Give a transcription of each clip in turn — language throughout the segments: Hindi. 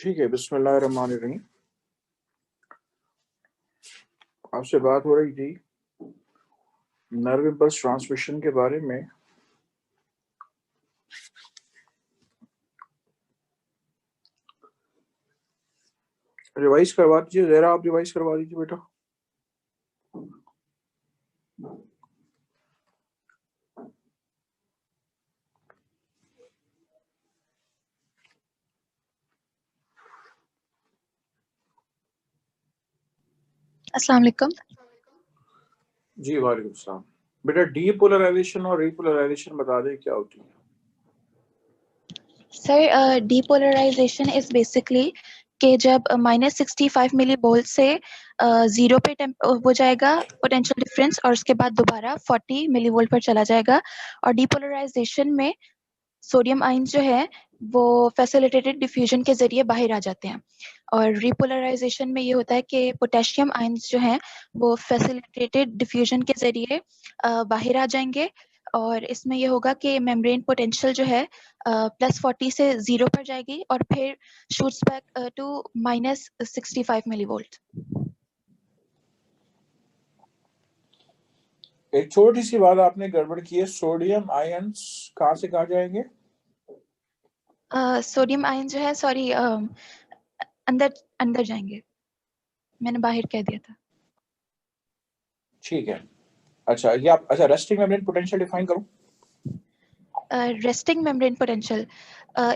ठीक है, बिस्मिल्लाहिर्रहमानिर्रहीम। आपसे बात हो रही थी नर्व इम्पल्स ट्रांसमिशन के बारे में। रिवाइज करवा दीजिए जरा, आप रिवाइज करवा दीजिए बेटा। अस्सलाम वालेकुम। जी वालेकुम सलाम। बेटा डीपोलराइजेशन और रीपोलराइजेशन बता दें क्या होती है। सर डीपोलराइजेशन इज बेसिकली कि जब -65 मिली वोल्ट से जीरो पे हो जाएगा पोटेंशियल डिफरेंस और उसके बाद दोबारा 40 मिली वोल्ट पर चला जाएगा। और डीपोलराइजेशन में सोडियम आयन जो है वो फैसिलिटेटेड डिफ्यूजन के जरिए बाहर आ जाते हैं, और रिपोलराइजेशन में ये होता है कि पोटेशियम आयन्स जो हैं वो फैसिलिटेटेड डिफ्यूजन के जरिए बाहर आ जाएंगे। और इसमें ये होगा कि मेम्ब्रेन पोटेंशियल जो है +40 से 0 पर जाएगी और फिर shoots back to -65 millivolt. एक छोटी सी बात आपने गड़बड़ की है, सोडियम आयंस कहाँ से कहाँ जाएंगे? सोडियम आयन जो है सॉरी अंदर अंदर जाएंगे, मैंने बाहर कह दिया था। ठीक है। अच्छा ये आप रेस्टिंग मेम्ब्रेन पोटेंशियल डिफाइन करो। Resting membrane potential,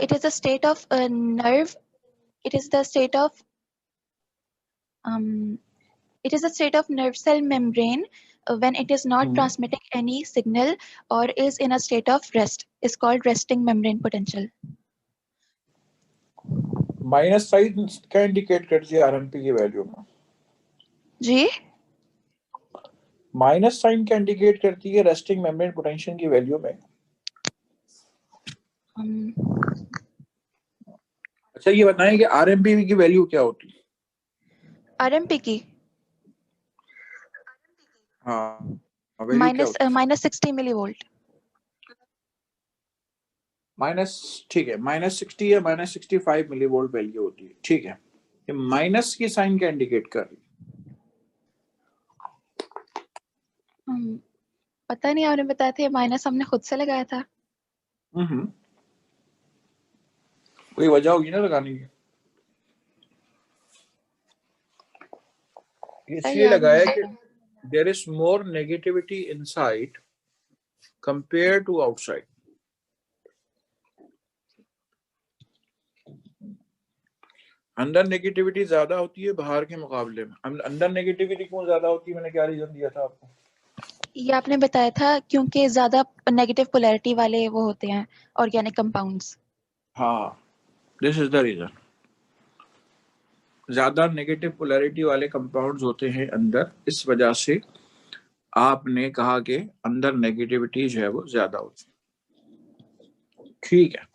it is a state of nerve, it is the state of um, it is a state of nerve cell membrane when it is not transmitting any signal or is in a state of rest is called resting membrane potential. Minus sign क्या इंडिकेट करती है आरएमपी की वैल्यू में? जी माइनस साइन क्या इंडिकेट करती है रेस्टिंग मेम्ब्रेन पोटेंशियल की वैल्यू में? अच्छा ये बताएं कि आरएमपी की वैल्यू क्या होती है? आरएमपी की हाँ वैल्यू क्या होती है? -60 मिलीवोल्ट। माइनस, ठीक है, -60 या -65 मिली वोल्ट वैल्यू होती है। ठीक है, ये माइनस की साइन क्या इंडिकेट कर रही है? पता नहीं, आपने बताया था माइनस हमने खुद से लगाया था। कोई वजह होगी ना लगाने की। इसलिए याद नहीं लगाया आ कि रहा। There is more negativity inside compare to outside. अंदर नेगेटिविटी ज्यादा होती है बाहर के मुकाबले में। अंदर नेगेटिविटी क्यों ज्यादा होती है, मैंने क्या रीजन दिया था आपको? ये आपने बताया था क्योंकि ज्यादा नेगेटिव पोलैरिटी वाले वो होते हैं ऑर्गेनिक कंपाउंड्स। हाँ, दिस इज द रीजन। ज्यादा नेगेटिव पोलैरिटी वाले कंपाउंड्स होते हैं अंदर, इस वजह से आपने कहा कि अंदर नेगेटिविटी जो है वो ज्यादा होती है। ठीक है,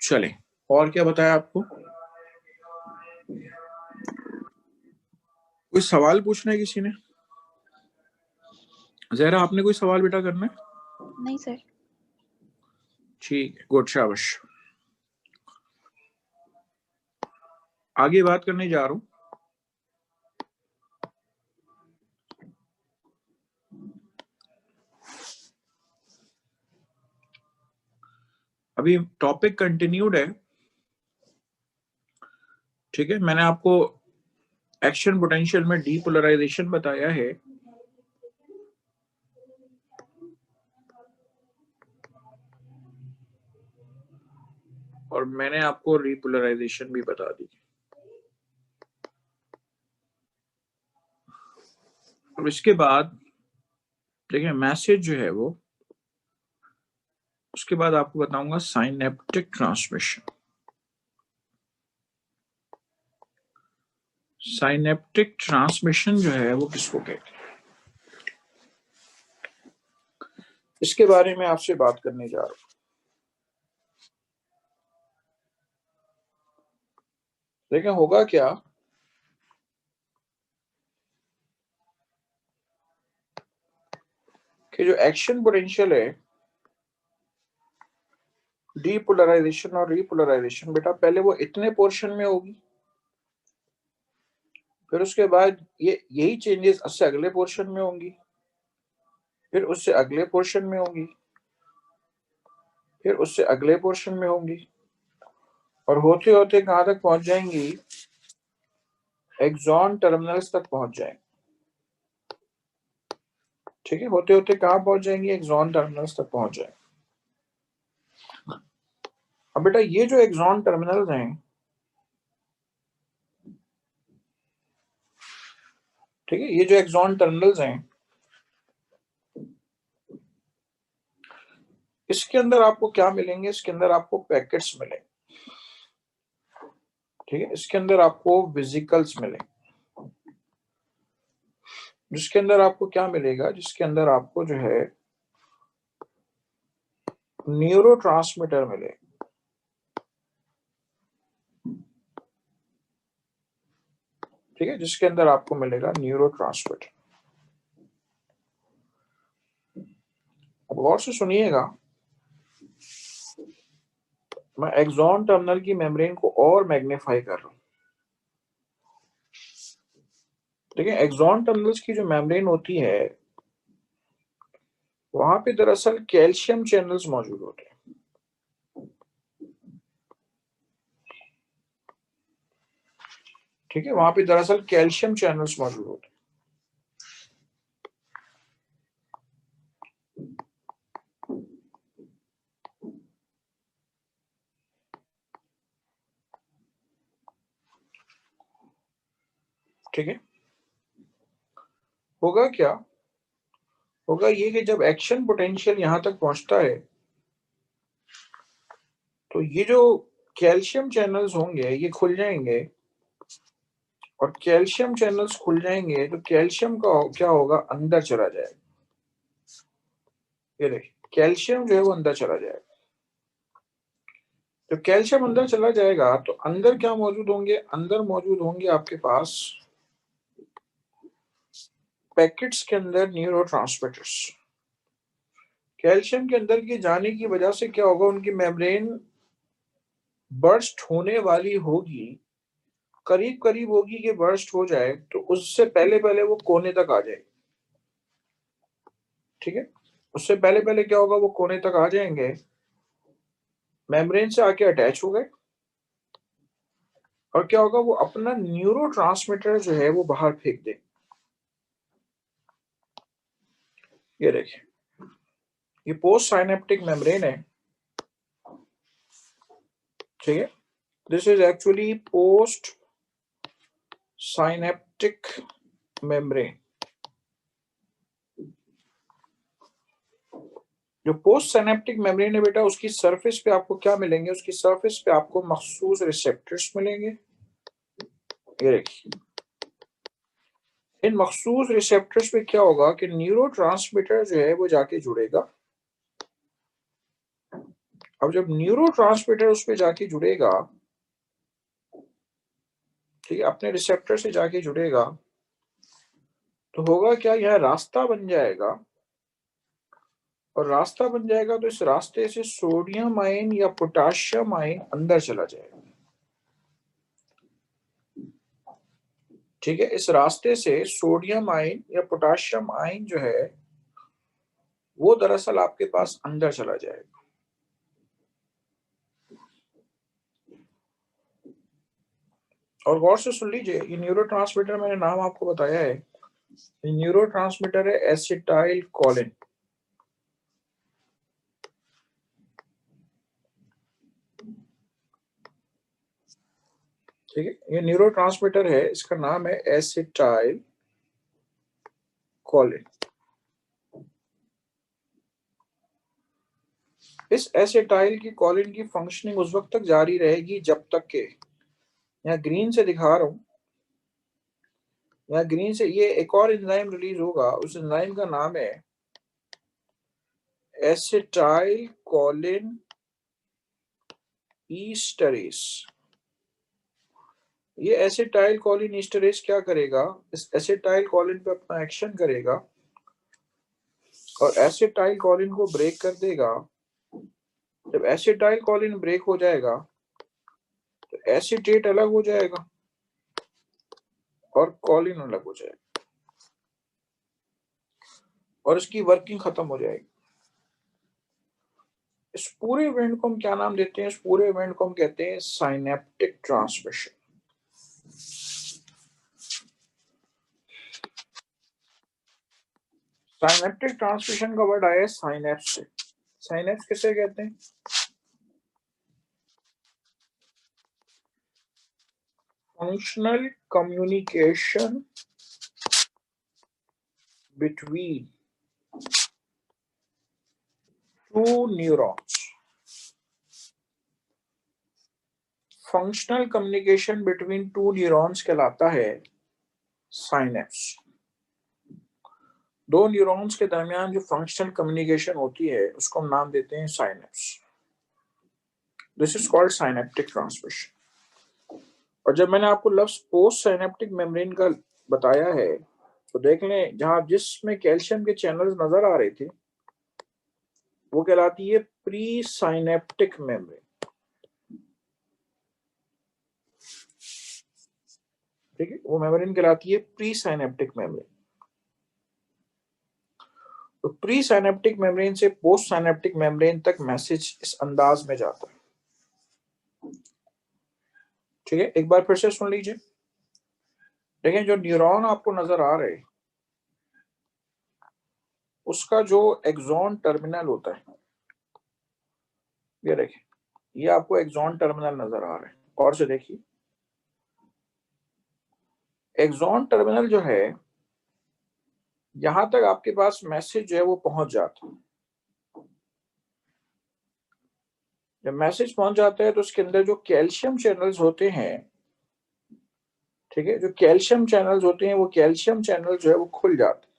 चले और क्या बताया आपको? कोई सवाल पूछना है किसी ने? जहरा आपने कोई सवाल बेटा करना है? नहीं सर। ठीक है, गुड, शाबाश। आगे बात करने जा रहा हूं। अभी टॉपिक कंटिन्यूड है। ठीक है, मैंने आपको एक्शन पोटेंशियल में डीपोलराइजेशन बताया है। और मैंने आपको रिपोलराइजेशन भी बता दी। और इसके बाद देखिए मैसेज जो है वो, उसके बाद आपको बताऊंगा साइनेप्टिक ट्रांसमिशन। साइनेप्टिक ट्रांसमिशन जो है वो किसको कहते हैं, इसके बारे में आपसे बात करने जा रहा हूं। देखिए होगा क्या कि जो एक्शन पोटेंशियल है डीपोलराइजेशन और रीपोलराइजेशन, बेटा पहले वो इतने पोर्शन में होगी, फिर उसके बाद ये यही चेंजेस उससे अगले पोर्शन में होंगी, फिर उससे अगले पोर्शन में होंगी, फिर उससे अगले पोर्शन में होंगी, और होते होते कहां तक पहुंच जाएंगी? एक्सॉन टर्मिनल्स तक पहुंच जाएंगे। ठीक है, होते होते कहां पहुंच जाएंगी? एक्सॉन टर्मिनल्स तक पहुंच जाएंगे। अब बेटा ये जो एक्सॉन टर्मिनल्स हैं, ठीक है, ये जो एक्सॉन टर्मिनल्स हैं, इसके अंदर आपको क्या मिलेंगे? इसके अंदर आपको पैकेट्स मिलेंगे। ठीक है, इसके अंदर आपको वेसिकल्स मिलेंगे, जिसके अंदर आपको क्या मिलेगा? जिसके अंदर आपको जो है न्यूरोट्रांसमीटर मिलेगा। ठीक है, जिसके अंदर आपको मिलेगा न्यूरोट्रांसमीटर। अब गौर से सुनिएगा, मैं एक्सॉन टर्मिनल की मेम्ब्रेन को और मैग्नीफाई कर रहा हूं। देखिए, एक्सॉन टर्मिनल्स की जो मेम्ब्रेन होती है, वहां पे दरअसल कैल्शियम चैनल्स मौजूद होते हैं। ठीक है, वहां पे दरअसल कैल्शियम चैनल्स मौजूद होते हैं। ठीक है, होगा क्या? होगा ये कि जब एक्शन पोटेंशियल यहां तक पहुंचता है, तो ये जो कैल्शियम चैनल्स होंगे ये खुल जाएंगे, और कैल्शियम चैनल्स खुल जाएंगे तो कैल्शियम का क्या होगा? अंदर चला जाएगा। ये देखिए, कैल्शियम जो है वो अंदर चला जाएगा। तो कैल्शियम अंदर चला जाएगा तो अंदर क्या मौजूद होंगे? अंदर मौजूद होंगे आपके पास पैकेट्स के अंदर न्यूरोट्रांसमीटर्स। कैल्शियम के अंदर के जाने की वजह से क्या होगा? उनकी मेम्ब्रेन बर्स्ट होने वाली होगी, करीब करीब होगी कि बर्स्ट हो जाए, तो उससे पहले पहले वो कोने तक आ जाएगी। ठीक है, उससे पहले पहले क्या होगा? वो कोने तक आ जाएंगे, मेम्ब्रेन से आके अटैच हो गए, और क्या होगा? वो अपना न्यूरोट्रांसमीटर जो है वो बाहर फेंक दे। ये देखिए, ये पोस्ट साइनेप्टिक मेम्ब्रेन है। ठीक है, this is actually post synaptic membrane. जो पोस्ट साइनेप्टिक मेम्ब्रेन है बेटा, उसकी सरफेस पे आपको क्या मिलेंगे? उसकी सरफेस पे आपको मखसूस रिसेप्टर्स मिलेंगे। ये देखिए, इन मखसूस रिसेप्टर्स पे क्या होगा कि न्यूरोट्रांसमीटर जो है वो जाके जुड़ेगा। अब जब न्यूरोट्रांसमीटर उस पे जाके जुड़ेगा, ठीक है, अपने रिसेप्टर से जाके जुड़ेगा, तो होगा क्या? यह रास्ता बन जाएगा, और रास्ता बन जाएगा तो इस रास्ते से सोडियम आयन या पोटाशियम आयन अंदर चला जाएगा। ठीक है, इस रास्ते से सोडियम आयन या पोटाशियम आयन जो है वो दरअसल आपके पास अंदर चला जाएगा। और गौर से सुन लीजिए, ये न्यूरोट्रांसमीटर मैंने नाम आपको बताया है, ये न्यूरोट्रांसमीटर है एसिटाइल कोलिन। ठीक है, ये न्यूरोट्रांसमीटर है, इसका नाम है एसिटाइल कोलिन। इस एसिटाइल की कोलिन की फंक्शनिंग उस वक्त तक जारी रहेगी जब तक के, यहाँ ग्रीन से दिखा रहा हूं, यहाँ ग्रीन से ये एक और एंजाइम रिलीज होगा, उस एंजाइम का नाम है एसिटाइल कोलिन ईस्टरेज। ये एसिटाइल कोलिन ईस्टरेज क्या करेगा? इस एसिटाइल कोलिन पे अपना एक्शन करेगा, और एसिटाइल कोलिन को ब्रेक कर देगा, जब एसिटाइल कॉलिन ब्रेक हो जाएगा तो एसीटेट अलग हो जाएगा और कॉलिन अलग हो जाएगा और इसकी वर्किंग खत्म हो जाएगी। इस पूरे इवेंट को हम क्या नाम देते हैं? इस पूरे इवेंट को हम कहते हैं साइनेप्टिक ट्रांसमिशन। साइनेप्टिक ट्रांसमिशन का वर्ड आया है साइनेप्स से। साइनेप्स किसे कहते हैं? Functional communication between two neurons. Functional communication between two neurons कहलाता है साइनेप्स। दो न्यूरॉन्स के दरमियान जो फंक्शनल कम्युनिकेशन होती है उसको हम नाम देते हैं synapse. This is called synaptic transmission. और जब मैंने आपको लफ्ज पोस्ट साइनेप्टिक मेम्ब्रेन का बताया है तो देख लें, जहां जिसमें कैल्शियम के चैनल्स नजर आ रहे थे वो कहलाती है प्री साइनेप्टिक मेम्ब्रेन। ठीक है, वो मेम्ब्रेन कहलाती है प्री साइनेप्टिक मेम्ब्रेन। तो प्री साइनेप्टिक मेम्ब्रेन से पोस्ट साइनेप्टिक मेम्ब्रेन तक मैसेज इस अंदाज में जाता है। ठीक है, एक बार फिर से सुन लीजिए। देखें, जो न्यूरॉन आपको नजर आ रहे हैं उसका जो एक्सॉन टर्मिनल होता है, ये देखिए, ये आपको एक्सॉन टर्मिनल नजर आ रहा है। और से देखिए, एक्सॉन टर्मिनल जो है, यहां तक आपके पास मैसेज जो है वो पहुंच जाता है। जब मैसेज पहुंच जाता है तो उसके अंदर जो कैल्शियम चैनल्स होते हैं, ठीक है, जो कैल्शियम चैनल्स होते हैं वो कैल्शियम चैनल जो है वो खुल जाते हैं।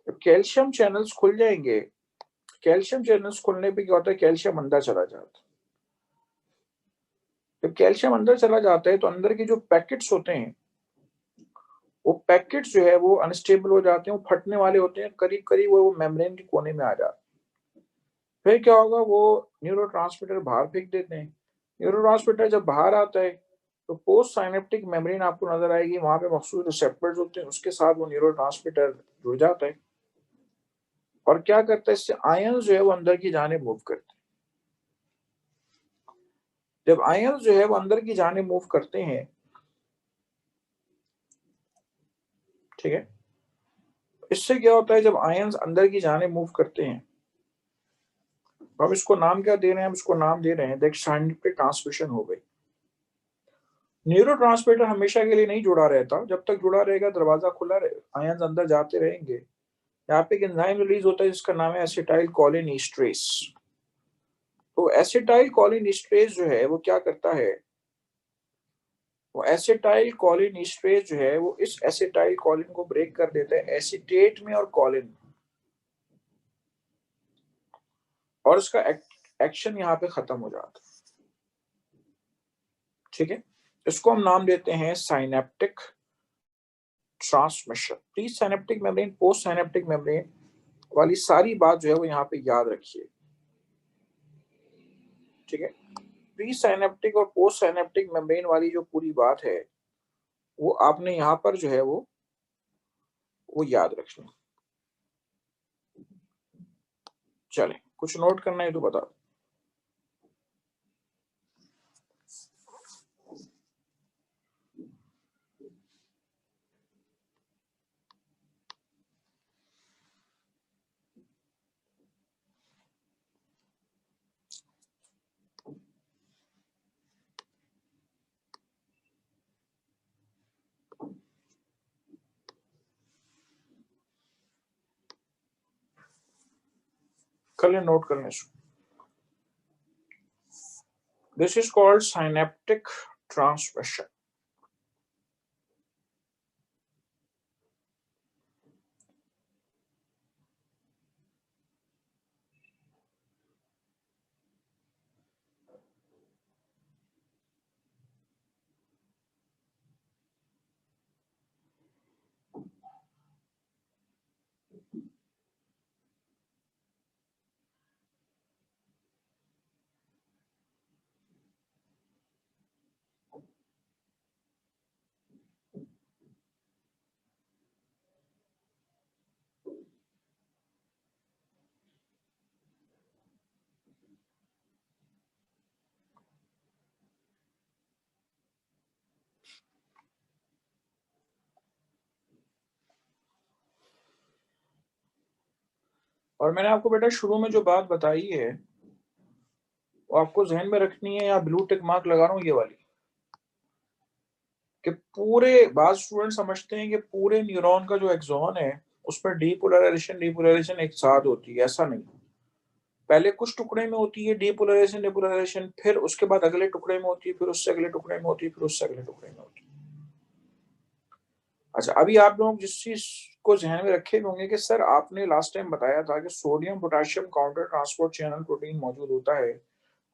जब कैल्शियम चैनल्स खुल जाएंगे, कैल्शियम चैनल्स खुलने पे क्या होता है? कैल्शियम अंदर चला जाता है। जब कैल्शियम अंदर चला जाता है तो अंदर के जो पैकेट्स होते हैं वो पैकेट्स जो है वो अनस्टेबल हो जाते हैं, वो फटने वाले होते हैं, करीब करीब वो मेम्ब्रेन के कोने में आ जाते हैं। फिर क्या होगा? वो न्यूरोट्रांसमीटर बाहर फेंक देते हैं। न्यूरोट्रांसमीटर जब बाहर आता है तो पोस्ट साइनेप्टिक मेम्ब्रेन आपको नजर आएगी, वहां पे मखसूस रिसेप्टर्स होते हैं, उसके साथ वो न्यूरोट्रांसमीटर जुड़ जाता है और क्या करता है? इससे आयन जो है वो अंदर की जाने मूव करते हैं। जब आयन जो है वो अंदर की जाने मूव करते हैं, ठीक है, इससे क्या होता है? जब आयंस अंदर की जाने मूव करते हैं, तो हम इसको नाम क्या दे रहे हैं? हम इसको नाम दे रहे हैं देख साइनेप्टिक ट्रांसमिशन हो गई। न्यूरोट्रांसमीटर हमेशा के लिए नहीं जुड़ा रहता, जब तक जुड़ा रहेगा दरवाजा खुला रहे, आयंस अंदर जाते रहेंगे। यहाँ पे एक एंजाइम रिलीज होता है जिसका नाम है एसिटाइल कोलिन ईस्ट्रेस। तो एसिटाइल कोलिन ईस्ट्रेस जो है वो क्या करता है? वो एसिटाइल कोलिन ईस्ट्रेस जो है वो इस एसिटाइल कोलिन को ब्रेक कर देता है एसीटेट में और कोलिन में, और उसका एक्शन यहाँ पे खत्म हो जाता है। ठीक है, इसको हम नाम देते हैं synaptic transmission. Pre synaptic membrane, post synaptic membrane वाली सारी बात जो है वो यहाँ पे याद रखिए। ठीक है, प्री साइनेप्टिक और पोस्ट साइनेप्टिक मेम्ब्रेन वाली जो पूरी बात है वो आपने यहाँ पर जो है वो याद रखना। चले, कुछ नोट करना है तो बता। कर ले, नोट करने से। This is called synaptic transmission. और मैंने आपको बेटा शुरू में जो बात बताई है वो आपको जहन में रखनी है, या ब्लू टिक मार्क लगा रहा हूँ ये वाली, कि पूरे बात स्टूडेंट समझते हैं कि पूरे न्यूरॉन का जो एक्सॉन है उसमें डीपोलराइजेशन एक साथ होती है। ऐसा नहीं, पहले कुछ टुकड़े में होती है डीपोलराइजेशन, फिर उसके बाद अगले टुकड़े में होती है, फिर उससे अगले टुकड़े में होती है, फिर उससे अगले टुकड़े में होती है। अच्छा, अभी आप लोग जिस चीज को ध्यान में रखे होंगे कि सर आपने लास्ट टाइम बताया था कि sodium potassium counter transport channel protein मौजूद होता है,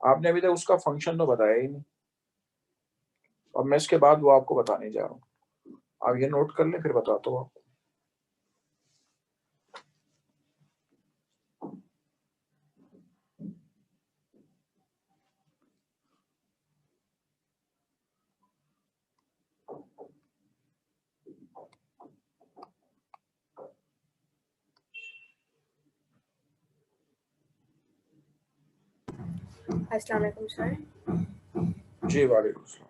आपने अभी तक उसका फंक्शन तो बताया ही नहीं, और मैं इसके बाद वो आपको बताने जा रहा हूँ। आप ये नोट कर लें, फिर बताता हूँ आपको। अस्सलाम वालेकुम सर। जी वालेकुम सलाम।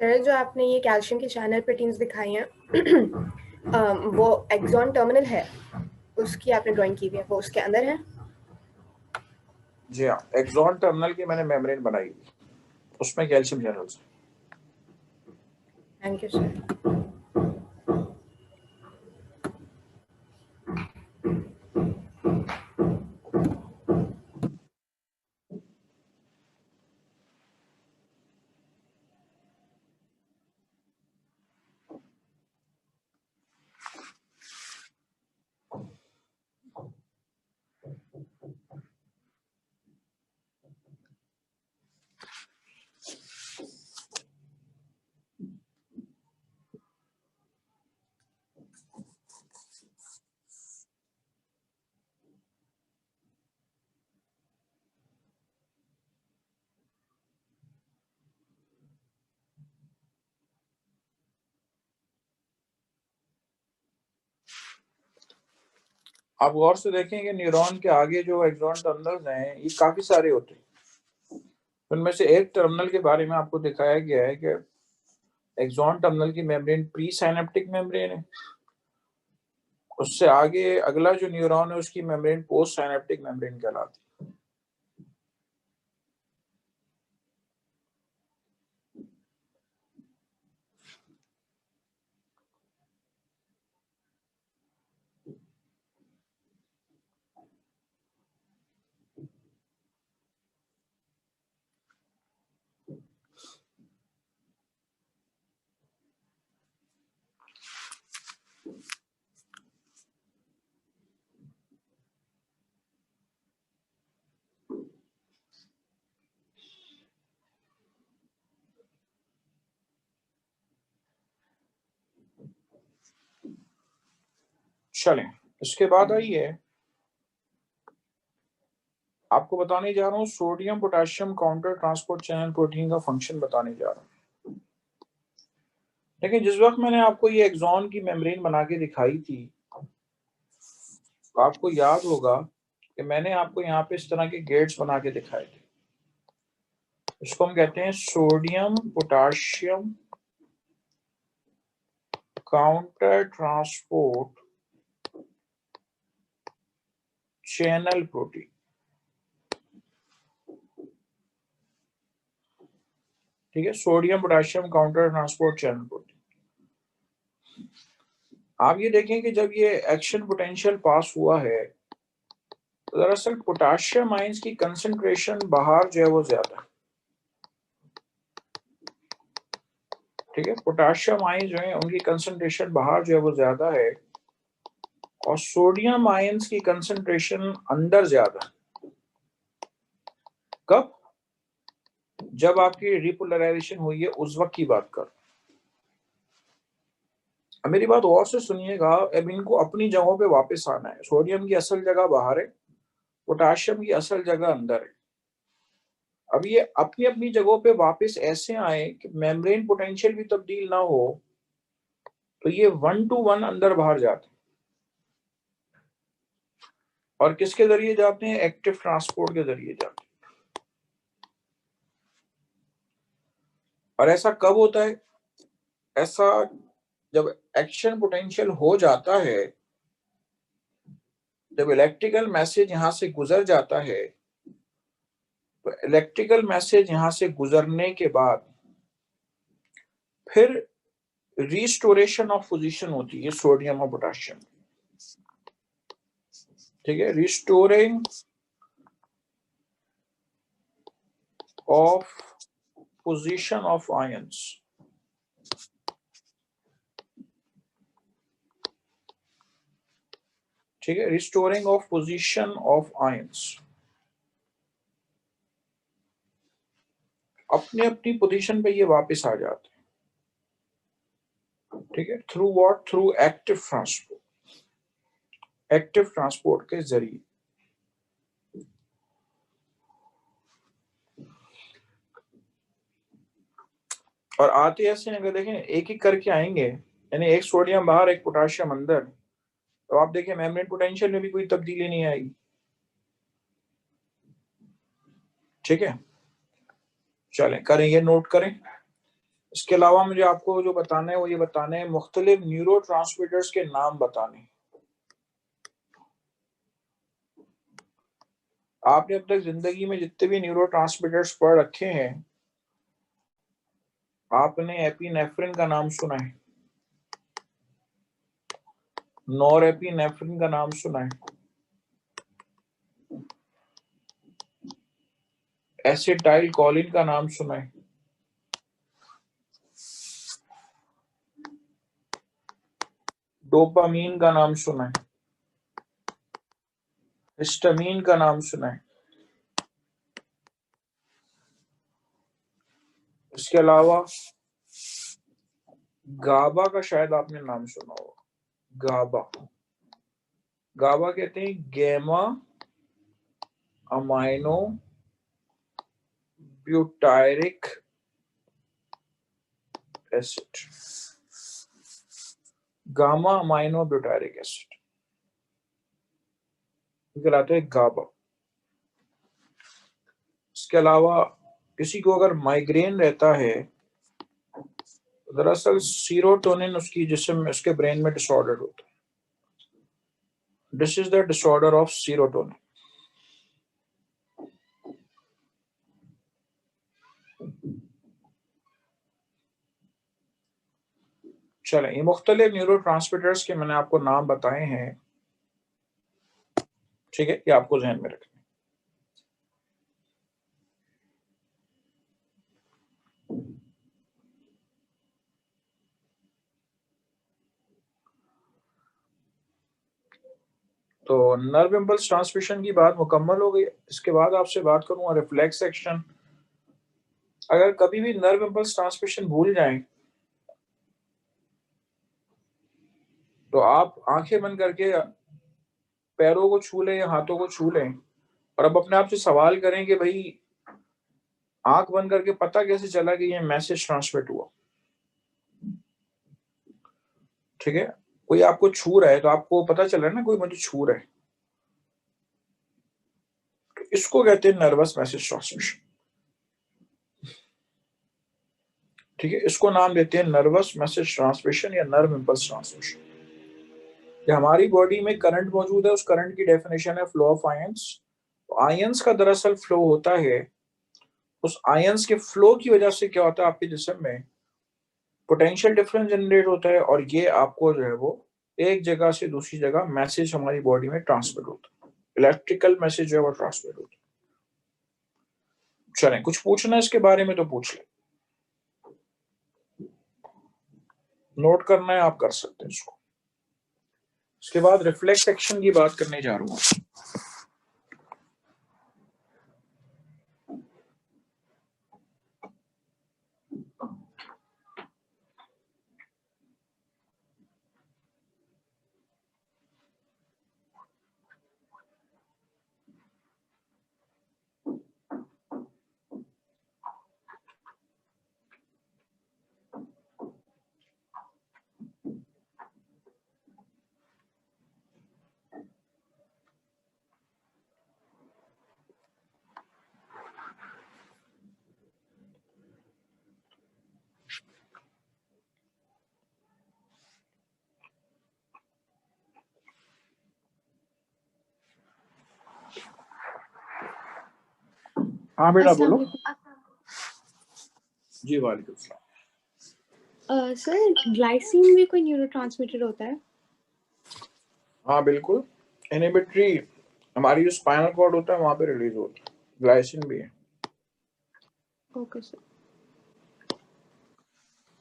सर जो आपने ये कैल्शियम के चैनल प्रोटीन्स दिखाई हैं वो एक्सॉन टर्मिनल है, उसकी आपने ड्राइंग की हुई है, वो उसके अंदर है? जी हाँ, एक्सॉन टर्मिनल की मैंने मेम्ब्रेन बनाई हुई, उसमें calcium channels. Thank you sir. आप गौर से देखें कि न्यूरॉन के आगे जो एक्सॉन टर्मिनल्स हैं ये काफी सारे होते हैं। उनमें से एक टर्मिनल के बारे में आपको दिखाया गया है कि एक्सॉन टर्मिनल की मेम्ब्रेन प्री साइनेप्टिक मेम्ब्रेन है, उससे आगे अगला जो न्यूरॉन है उसकी मेम्ब्रेन पोस्ट साइनेप्टिक मेम्ब्रेन कहलाती है। चलें, इसके बाद आइए आपको बताने जा रहा हूँ sodium potassium counter transport channel protein का फंक्शन बताने जा रहा हूँ। लेकिन जिस वक्त मैंने आपको ये एक्सॉन की मेम्ब्रेन बना के दिखाई थी, तो आपको याद होगा कि मैंने आपको यहाँ पे इस तरह के गेट्स बना के दिखाए थे। इसको हम कहते हैं sodium potassium counter transport channel protein. ठीक है, sodium potassium counter transport channel protein. आप ये देखें कि जब ये एक्शन पोटेंशियल पास हुआ है तो दरअसल पोटेशियम आयंस की कंसंट्रेशन बाहर जो है वो ज्यादा है। ठीक है, पोटेशियम आयंस जो है उनकी कंसंट्रेशन बाहर जो है वो ज्यादा है, और सोडियम आयंस की कंसंट्रेशन अंदर ज्यादा है। कब? जब आपकी रिपोलराइजेशन हुई है उस वक्त की बात कर। अब मेरी बात और से सुनिएगा, अब इनको अपनी जगहों पे वापस आना है। सोडियम की असल जगह बाहर है, पोटेशियम की असल जगह अंदर है। अब ये अपनी अपनी जगहों पे वापस ऐसे आए कि मेम्ब्रेन पोटेंशियल भी तब्दील ना हो, तो ये 1 to 1 अंदर बाहर जाते हैं। और किसके जरिए जाते हैं? एक्टिव ट्रांसपोर्ट के जरिए जाते हैं। और ऐसा कब होता है? ऐसा जब एक्शन पोटेंशियल हो जाता है जब इलेक्ट्रिकल मैसेज यहां से गुजर जाता है तो इलेक्ट्रिकल मैसेज यहां से गुजरने के बाद फिर रिस्टोरेशन ऑफ पोजीशन होती है सोडियम और पोटेशियम। ठीक है, restoring of position of ions. ठीक है, restoring of position of ions, अपने अपनी पोजीशन पे ये वापस आ जाते हैं। ठीक है, through what? Through active transport, active transport के जरिए। और आते ऐसे अगर देखें एक एक करके आएंगे, यानी एक सोडियम बाहर एक पोटेशियम अंदर, तो आप देखें मेम्ब्रेन पोटेंशियल में भी कोई तब्दीली नहीं आएगी। ठीक है, चलें करें, ये नोट करें। इसके अलावा मुझे आपको जो बताना है वो ये बताना है मुख्तलिफ न्यूरो ट्रांसमीटर्स के नाम बताने। आपने अब तक जिंदगी में जितने भी न्यूरो ट्रांसमीटर्स पढ़ रखे हैं, आपने एपिनेफ्रिन का नाम सुना है, नॉरएपिनेफ्रिन का नाम सुना है, एसिटाइलकोलिन का नाम सुना है, डोपामीन का नाम सुना है, हिस्टामीन का नाम सुना है। इसके अलावा गाबा का शायद आपने नाम सुना होगा। गाबा, गाबा कहते हैं gamma amino butyric acid, gamma amino butyric acid कहलाता है गाबा। इसके अलावा किसी को अगर माइग्रेन रहता है, दरअसल सीरोटोनिन उसकी जिस्म में, उसके ब्रेन में डिसऑर्डर होता है। This is the disorder of serotonin. चलें, ये मुख्तलिफ न्यूरो ट्रांसमीटर्स के मैंने आपको नाम बताए हैं। ठीक है, ये आपको ध्यान में रखना। तो नर्व इम्पल्स ट्रांसमिशन की बात मुकम्मल हो गई। इसके बाद आपसे बात करूंगा रिफ्लेक्स एक्शन। अगर कभी भी नर्व इम्पल्स ट्रांसमिशन भूल जाएं तो आप आंखें बंद करके पैरों को छू लें या हाथों को छू लें और अब अपने आप से सवाल करें कि भाई आंख बंद करके पता कैसे चला कि ये मैसेज ट्रांसमिट हुआ। ठीक है, कोई आपको छू रहा है तो आपको पता चल रहा है ना कोई मुझे छू रहा है, तो इसको कहते हैं नर्वस मैसेज ट्रांसमिशन। ठीक है, इसको नाम देते हैं नर्वस मैसेज ट्रांसमिशन या नर्व इम्पल्स ट्रांसमिशन। कि हमारी बॉडी में करंट मौजूद है, उस करंट की डेफिनेशन है फ्लो ऑफ आयंस। आयंस का दरअसल फ्लो होता है, उस आयंस के फ्लो की वजह से क्या होता है आपके जिस्म में पोटेंशियल डिफरेंस जनरेट होता है और ये आपको जो है वो एक जगह से दूसरी जगह मैसेज हमारी बॉडी में ट्रांसमिट होता है, इलेक्ट्रिकल मैसेज जो है वो ट्रांसमिट होता है। चलें, कुछ पूछना है इसके बारे में तो पूछ लें, नोट करना है आप कर सकते हैं इसको। इसके बाद रिफ्लेक्स एक्शन की बात करने जा रहा हूं। हाँ बेटा अस्सलाम बोलो। वालेकुम। जी वालेकुम सलाम। सर ग्लाइसिन भी कोई न्यूरोट्रांसमीटर होता है? हाँ बिल्कुल, इनहिबिटरी हमारी जो स्पाइनल कॉर्ड होता है वहां पे रिलीज होता है, ग्लाइसिन भी है। Okay sir.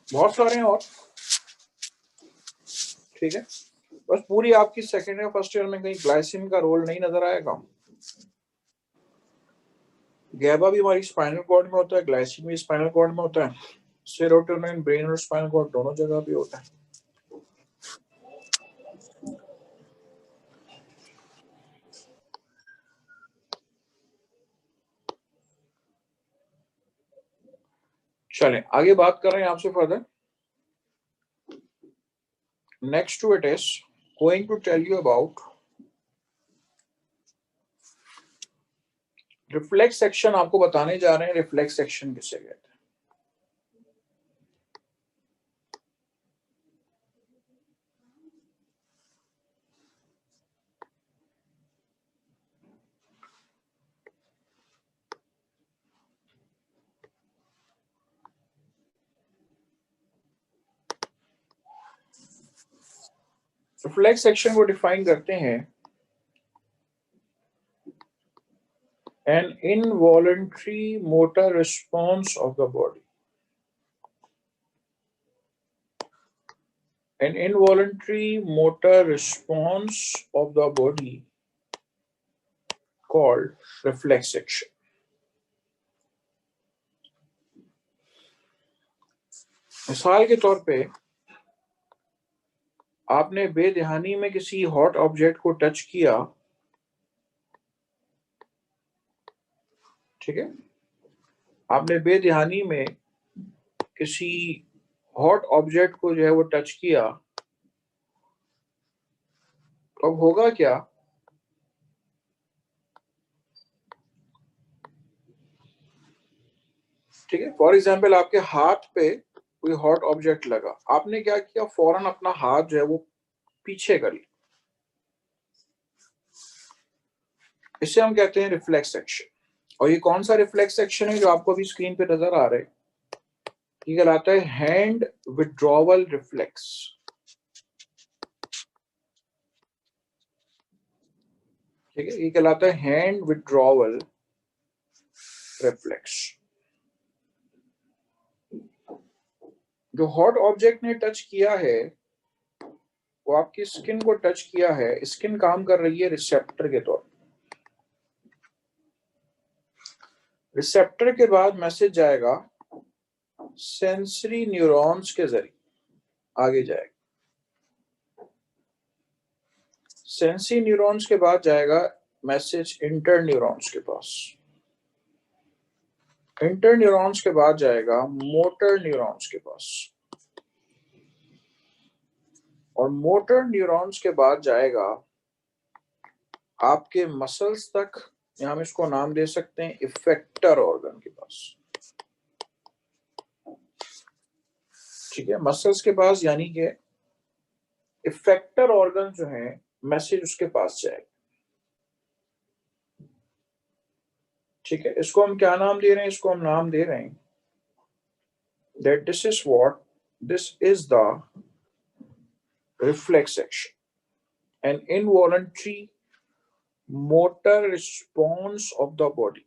बहुत सारे हैं और, ठीक है। बस पूरी आपकी सेकेंड या फर्स्ट ईयर में कहीं ग्लाइसिन का रोल नहीं नजर आएगा। गैबा भी हमारी स्पाइनल कॉर्ड में होता है, ग्लाइसिन भी स्पाइनल कॉर्ड में होता है, सेरोटोनिन ब्रेन और स्पाइनल कॉर्ड दोनों जगह भी होता है। चलें आगे बात कर रहे हैं आपसे further. Next to it is going to tell you about reflex section. आपको बताने जा रहे हैं रिफ्लेक्स सेक्शन किसे कहते हैं। रिफ्लेक्स सेक्शन को डिफाइन करते हैं an involuntary motor response of the body. An involuntary motor response of the body called reflex action. मिसाल के तौर पे आपने बेध्यानी में किसी हॉट ऑब्जेक्ट को टच किया, ठीक है, आपने बेध्यानी में किसी हॉट ऑब्जेक्ट को जो है वो टच किया, तो अब होगा क्या, ठीक है। फॉर एग्जाम्पल आपके हाथ पे कोई हॉट ऑब्जेक्ट लगा, आपने क्या किया, फौरन अपना हाथ जो है वो पीछे कर लिया, इसे हम कहते हैं रिफ्लेक्स एक्शन। और ये कौन सा रिफ्लेक्स एक्शन है जो आपको अभी स्क्रीन पे नजर आ रहा है, ये कहलाता है हैंड विड्रॉवल रिफ्लेक्स। ठीक है, ये कहलाता है हैंड विड्रॉवल रिफ्लेक्स। जो हॉट ऑब्जेक्ट ने टच किया है वो आपकी स्किन को टच किया है, स्किन काम कर रही है रिसेप्टर के तौर पर। रिसेप्टर के बाद मैसेज जाएगा सेंसरी न्यूरॉन्स के जरिए, आगे जाएगा। सेंसरी न्यूरॉन्स के बाद जाएगा मैसेज इंटर न्यूरॉन्स के पास, इंटर न्यूरॉन्स के बाद जाएगा मोटर न्यूरॉन्स के पास, और मोटर न्यूरॉन्स के बाद जाएगा आपके मसल्स तक, या हम इसको नाम दे सकते हैं इफेक्टर ऑर्गन के पास। ठीक है, मसल्स के पास, यानी कि इफेक्टर ऑर्गन जो है मैसेज उसके पास जाएगा। ठीक है, इसको हम क्या नाम दे रहे हैं, इसको हम नाम दे रहे हैं that this is the reflex action, an involuntary motor response of the body।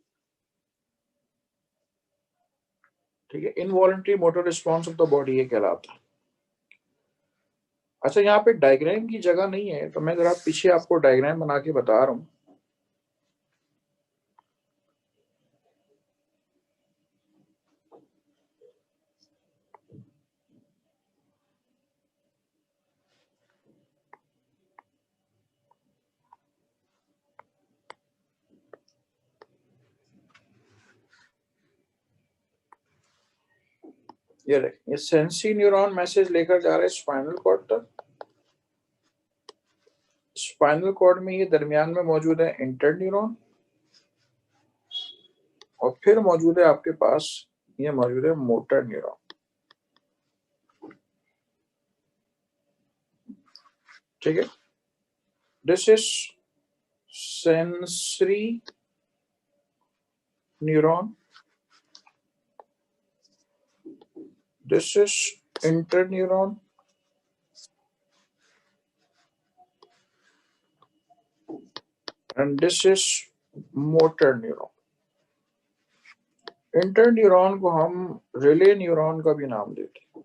ठीक है, involuntary motor response of the body ये कहलाता है। अच्छा, यहाँ पे डायग्राम की जगह नहीं है तो मैं जरा पीछे आपको डायग्राम बना के बता रहा हूँ। ये देखें, ये सेंसरी न्यूरॉन मैसेज लेकर जा रहा है स्पाइनल कॉर्ड तक। स्पाइनल कॉर्ड में ये दरमियान में मौजूद है इंटर न्यूरॉन, और फिर मौजूद है आपके पास, ये मौजूद है मोटर न्यूरॉन। ठीक है, this is sensory neuron, this is interneuron, and this is motor neuron. Interneuron को हम रिले न्यूरॉन का भी नाम देते हैं,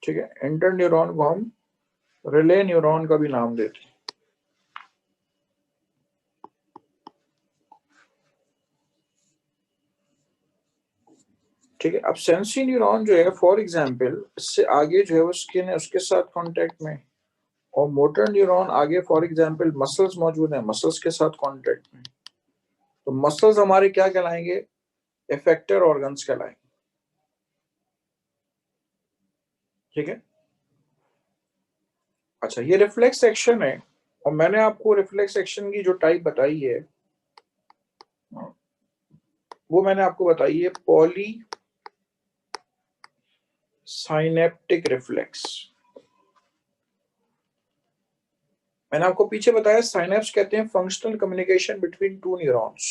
ठीक है। इंटरन्यूरॉन को हम रिले न्यूरॉन का भी नाम देते हैं। ठीक है। अब सेंसरी न्यूरॉन जो है फॉर एग्जांपल इससे आगे जो है वो स्किन है उसके साथ कांटेक्ट में, और मोटर न्यूरॉन आगे फॉर एग्जांपल मसल्स मौजूद हैं, मसल्स के साथ कांटेक्ट में। तो मसल्स हमारे क्या कहलाएंगे? इफेक्टर ऑर्गन्स कहलाएंगे, ठीक है। अच्छा, ये रिफ्लेक्स एक्शन है, और मैंने आपको रिफ्लेक्स एक्शन की जो टाइप बताई है वो मैंने आपको बताई है पॉली साइनेप्टिक रिफ्लेक्स। मैंने आपको पीछे बताया साइनेप्स कहते हैं functional communication between two neurons.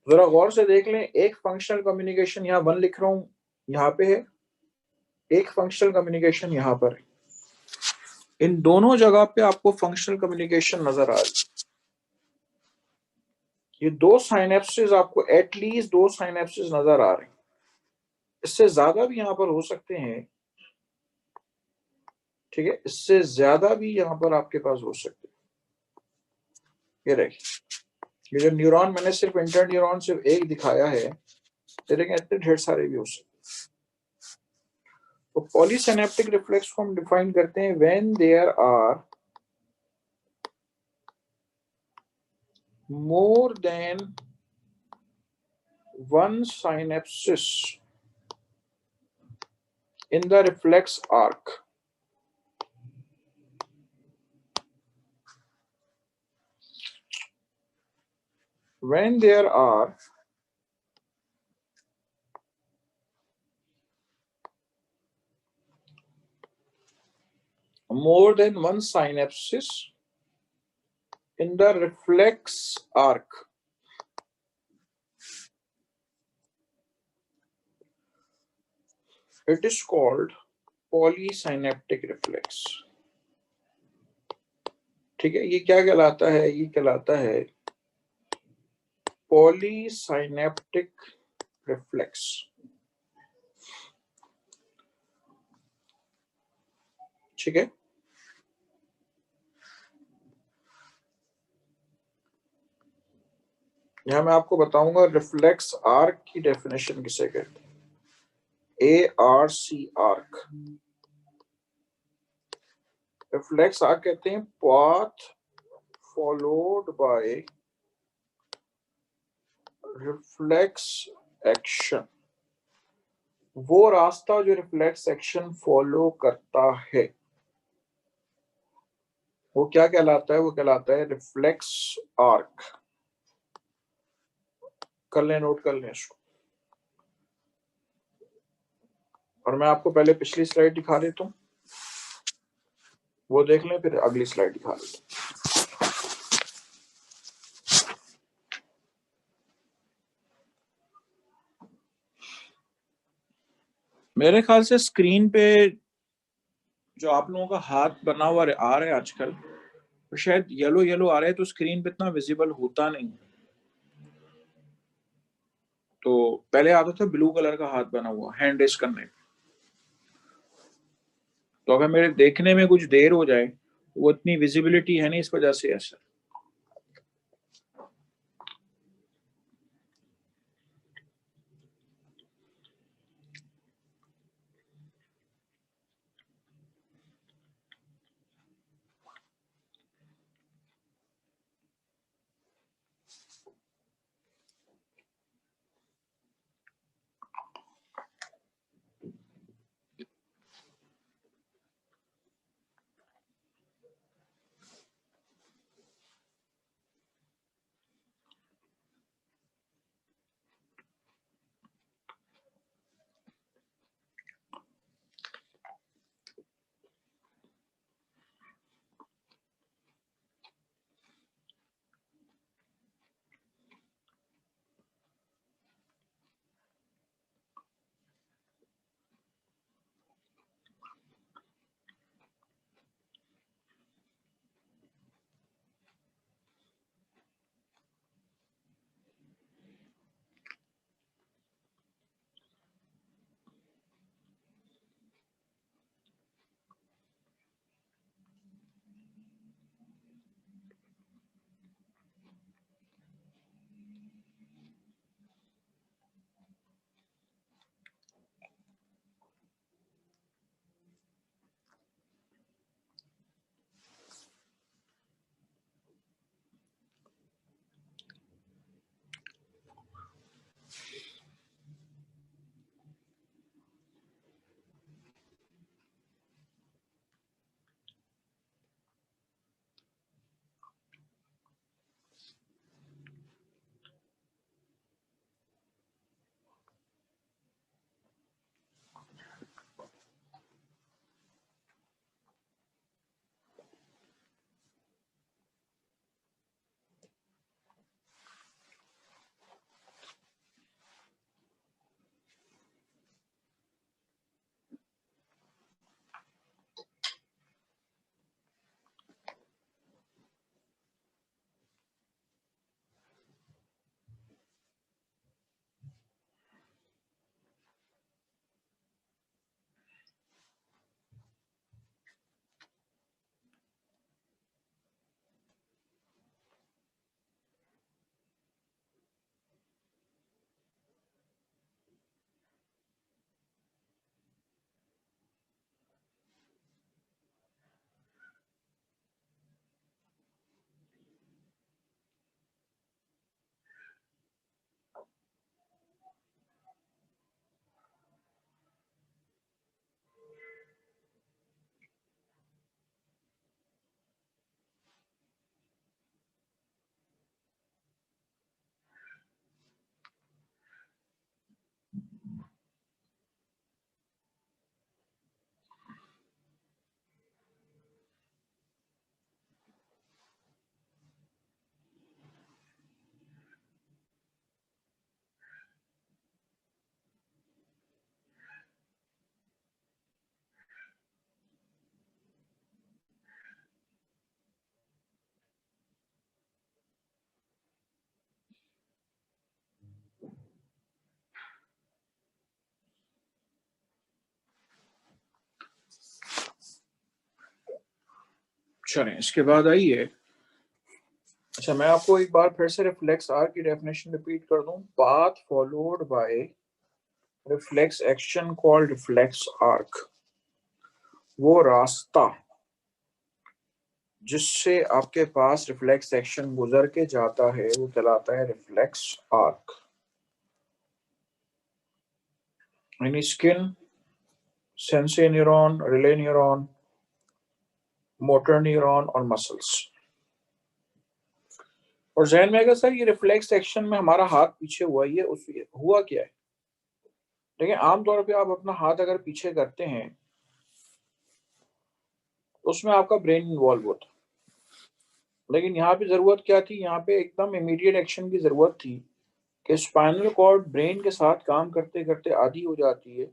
जरा गौर से देख लें, एक फंक्शनल कम्युनिकेशन यहाँ 1 लिख रहा हूं, यहाँ पे है, एक फंक्शनल कम्युनिकेशन यहाँ पर है। इन दोनों जगह पे आपको फंक्शनल कम्युनिकेशन नजर आ रही है। ये 2 साइनेप्सिस आपको एटलीस्ट 2 साइनेप्सिस नजर आ रहे हैं, इससे ज्यादा भी यहाँ पर हो सकते हैं, ठीक है। इससे ज्यादा भी यहाँ पर आपके पास हो सकते हैं। ये देखिए, ये जो न्यूरॉन मैंने सिर्फ इंटर न्यूरॉन सिर्फ एक दिखाया है, लेकिन इतने ढेर सारे भी हो सकते हैं। तो पॉलीसिनेप्टिक रिफ्लेक्स को हम डिफाइन करते हैं when there are more than one synapses in the reflex arc. When there are more than one synapses in the reflex arc, it is called polysynaptic reflex, ठीक है। ये क्या कहलाता है? ये कहलाता है polysynaptic reflex, ठीक है। यहां मैं आपको बताऊंगा रिफ्लेक्स आर्क की डेफिनेशन किसे कहते हैं। ARC आर्क, रिफ्लेक्स आर्क कहते हैं path followed by reflex action, वो रास्ता जो रिफ्लेक्स एक्शन फॉलो करता है वो क्या कहलाता है? वो कहलाता है रिफ्लेक्स आर्क। कर लें, नोट कर लें इसको। और मैं आपको पहले पिछली स्लाइड दिखा देता हूं, वो देख लें, फिर अगली स्लाइड दिखा देता हूं। मेरे ख्याल से स्क्रीन पे जो आप लोगों का हाथ बना हुआ आ रहा है आजकल, तो शायद येलो येलो आ रहा है, तो स्क्रीन पे इतना विजिबल होता नहीं। तो पहले आता था ब्लू कलर का हाथ बना हुआ हैंड रेस करने पे। तो अगर मेरे देखने में कुछ देर हो जाए तो वो इतनी विजिबिलिटी है नहीं, इस वजह से ऐसा। चलें, इसके बाद आइए, अच्छा मैं आपको एक बार फिर से रिफ्लेक्स आर्क की डेफिनेशन रिपीट कर दूं। Path followed by reflex action called reflex arc, वो रास्ता जिससे आपके पास रिफ्लेक्स एक्शन गुजर के जाता है वो कहलाता है रिफ्लेक्स आर्क। यानी skin, sensory neuron, relay neuron, motor neuron और मसल्स। और जहन में अगर सर ये रिफ्लेक्स एक्शन में हमारा हाथ पीछे हुआ, ये उस हुआ क्या है? देखिए आमतौर पे आप अपना हाथ अगर पीछे करते हैं तो उसमें आपका ब्रेन इन्वॉल्व होता है, लेकिन यहाँ पे जरूरत क्या थी? यहाँ पे एकदम इमीडिएट एक्शन की जरूरत थी कि स्पाइनल कॉर्ड ब्रेन के साथ काम करते करते आधी हो जाती है।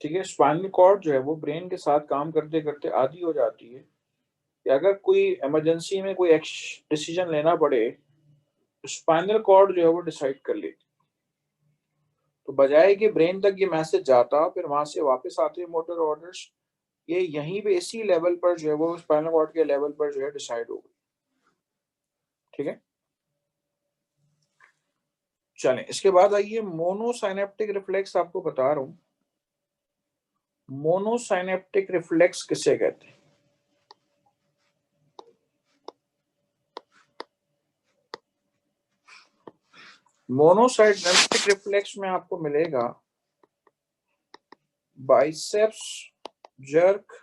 ठीक है, स्पाइनल कॉर्ड जो है वो ब्रेन के साथ काम करते करते आधी हो जाती है कि अगर कोई इमरजेंसी में कोई डिसीजन लेना पड़े तो स्पाइनल कॉर्ड जो है वो डिसाइड कर लेती। तो बजाय कि ब्रेन तक ये मैसेज जाता फिर वहां से वापस आते मोटर ऑर्डर्स, ये यहीं पे इसी लेवल पर जो है वो स्पाइनल कॉर्ड के लेवल पर जो है डिसाइड हो गई। ठीक है, चलें इसके बाद आइए मोनोसाइनेप्टिक रिफ्लेक्स। आपको बता रहा हूं मोनोसाइनेप्टिक रिफ्लेक्स किसे कहते हैं। मोनोसाइनेप्टिक रिफ्लेक्स में आपको मिलेगा biceps jerk,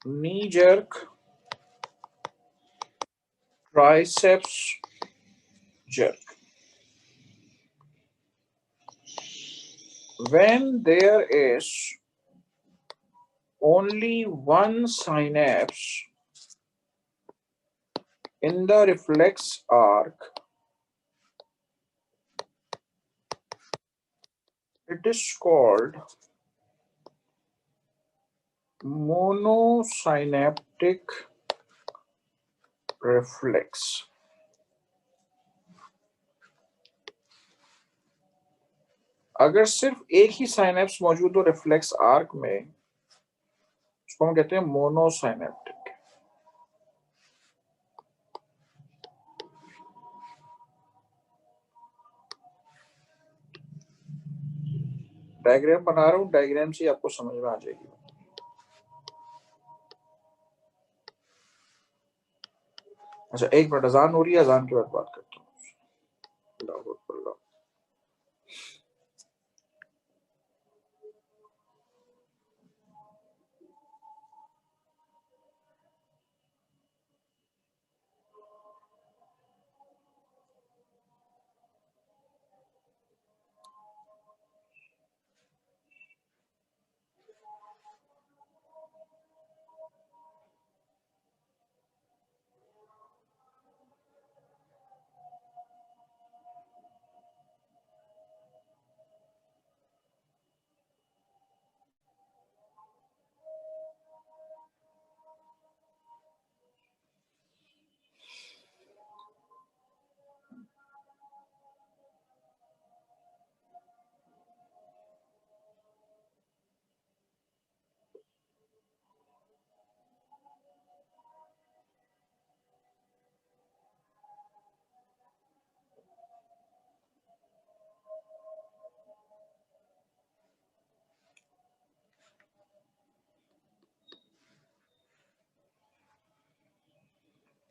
knee jerk, triceps jerk. When there is only one synapse in the reflex arc, it is called monosynaptic reflex. अगर सिर्फ एक ही साइनेप्स मौजूद हो रिफ्लेक्स आर्क में, उसको हम कहते हैं मोनोसाइनेप्टिक। डायग्राम बना रहा हूं, डायग्राम से आपको समझ में आ जाएगी। अच्छा एक मिनट, अजान हो रही है, अजान के बाद बात करता हूँ।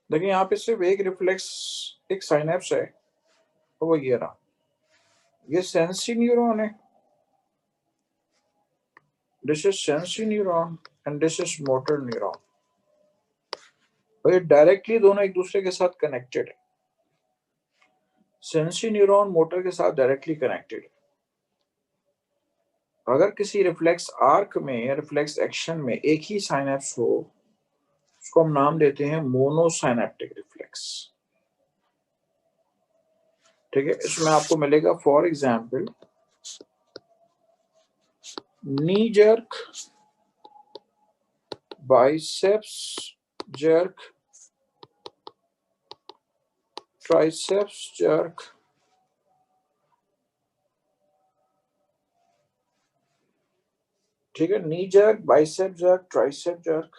देखिए यहाँ पे सिर्फ एक रिफ्लेक्स, एक साइनेप्स है, तो वो ये रहा, ये सेंसरी न्यूरॉन है, this is sensory neuron and this is motor neuron. और ये डायरेक्टली दोनों एक दूसरे के साथ कनेक्टेड है। सेंसरी न्यूरॉन मोटर के साथ डायरेक्टली कनेक्टेड है। अगर किसी रिफ्लेक्स आर्क में या रिफ्लेक्स एक्शन में एक ही साइनेप्स हो, उसको हम नाम देते हैं मोनोसाइनेप्टिक रिफ्लेक्स। ठीक है, इसमें आपको मिलेगा for example knee jerk, biceps jerk, triceps jerk, ठीक है, नी jerk, bicep jerk, tricep jerk,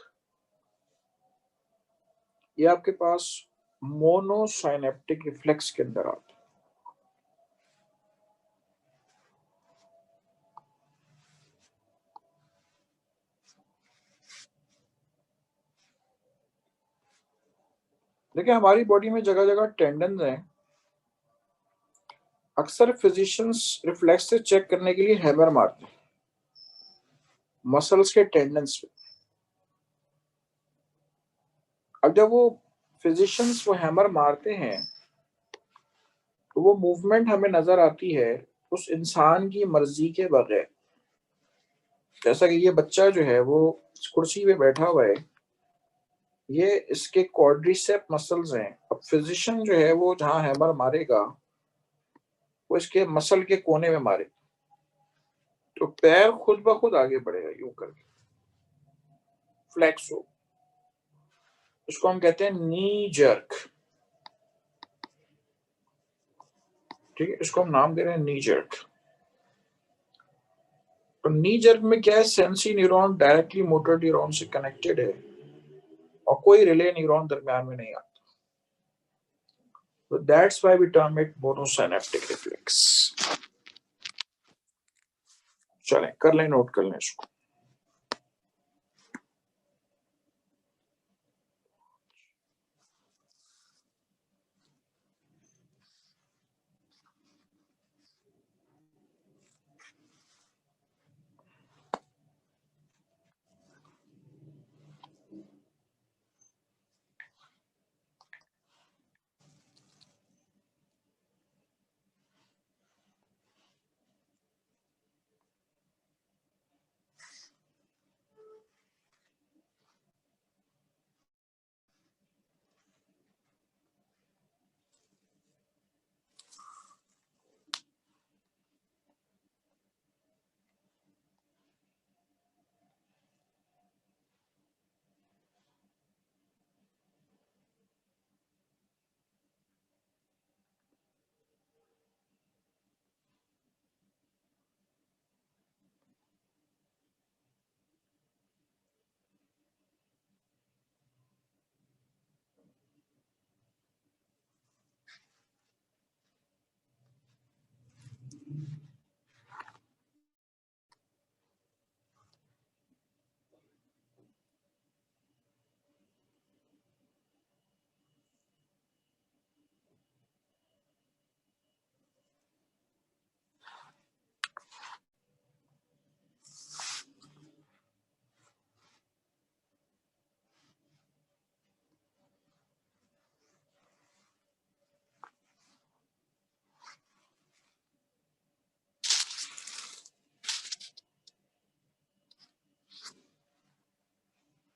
ये आपके पास मोनोसाइनेप्टिक रिफ्लेक्स के अंदर आता है। देखिए हमारी बॉडी में जगह जगह टेंडन्स हैं। अक्सर फिजिशियंस रिफ्लेक्स से चेक करने के लिए हैमर मारते हैं मसल्स के टेंडन्स पे। अब जब वो फिजिशियंस वो हैमर मारते हैं तो वो मूवमेंट हमें नजर आती है उस इंसान की मर्जी के बगैर। जैसा कि ये बच्चा जो है वो कुर्सी पे बैठा हुआ है, ये इसके क्वाड्रिसेप मसल्स हैं। अब फिजिशियन जो है वो जहां हैमर मारेगा वो इसके मसल के कोने में मारे तो पैर खुद ब खुद आगे बढ़ेगा यूं करके, फ्लेक्स हो। इसको हम कहते हैं नी जर्क। ठीक है, इसको हम नाम दे रहे हैं नी जर्क। तो नी जर्क में क्या है, sensi neuron directly motor neuron से कनेक्टेड है और कोई रिले न्यूरॉन दरमियान में नहीं आता। So that's why we term it monosynaptic reflex. चलें कर लें, नोट कर लें इसको।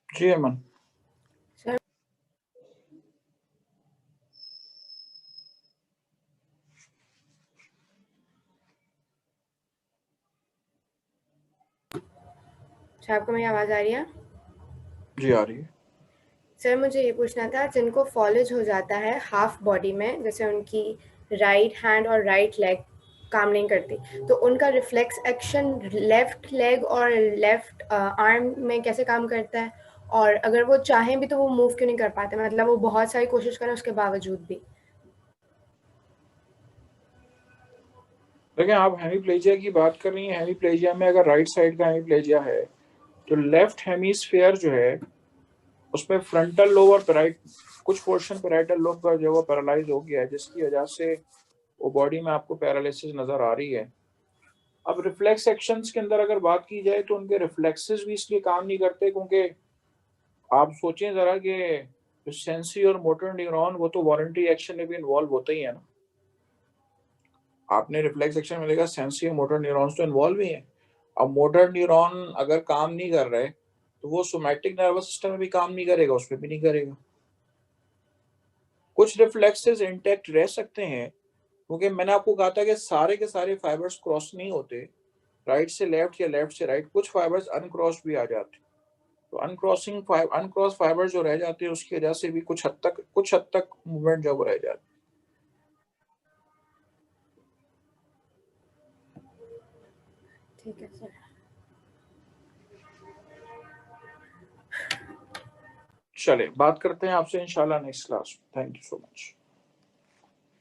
जी अमन। सर आपको मेरी आवाज़ आ रही है? जी आ रही है। सर मुझे ये पूछना था, जिनको फॉलेज हो जाता है हाफ बॉडी में, जैसे उनकी राइट हैंड और राइट लेग काम नहीं करती, तो उनका रिफ्लेक्स एक्शन लेफ्ट लेग और लेफ्ट आर्म में कैसे काम करता है? और अगर वो चाहें भी तो वो मूव क्यों नहीं कर पाते, मतलब वो बहुत सारी कोशिश करें उसके बावजूद भी? देखिए आप हेमीप्लेजिया की बात कर रही हैं। हेमीप्लेजिया में अगर राइट साइड का हेमीप्लेजिया है तो लेफ्ट हेमीस्फीयर जो है उसमें फ्रंटल लोब और पेराइट कुछ पोर्शन पेराइटल लोब का जो वो पैरालाइज हो गया है, जिसकी वजह से वो बॉडी में आपको पैरालिसिस नजर आ रही है। अब रिफ्लेक्स एक्शंस के अंदर अगर बात की जाए तो उनके रिफ्लेक्सेस भी इसलिए काम नहीं करते क्योंकि आप सोचें जरा कि जो सेंसरी और मोटर न्यूरॉन वो तो वॉलंटरी एक्शन में भी इन्वॉल्व होते ही है ना। आपने रिफ्लेक्स एक्शन में देखा सेंसरी और मोटर न्यूरॉन्स तो इन्वॉल्व ही है। अब मोटर न्यूरॉन अगर काम नहीं कर रहे तो वो सोमैटिक नर्वस सिस्टम में भी काम नहीं करेगा, उसमें भी नहीं करेगा। कुछ रिफ्लेक्सेस इंटैक्ट रह सकते हैं क्योंकि मैंने आपको कहा था कि सारे के सारे फाइबर्स क्रॉस नहीं होते, राइट से लेफ्ट या लेफ्ट से राइट, कुछ फाइबर्स अनक्रॉस भी आ जाते। तो अनक्रॉस फाइबर जो रह जाते हैं उसकी वजह से भी कुछ हद तक मूवमेंट जो वो रह जाती है। ठीक है सर। चले बात करते हैं आपसे इंशाल्लाह next class. Thank you so much.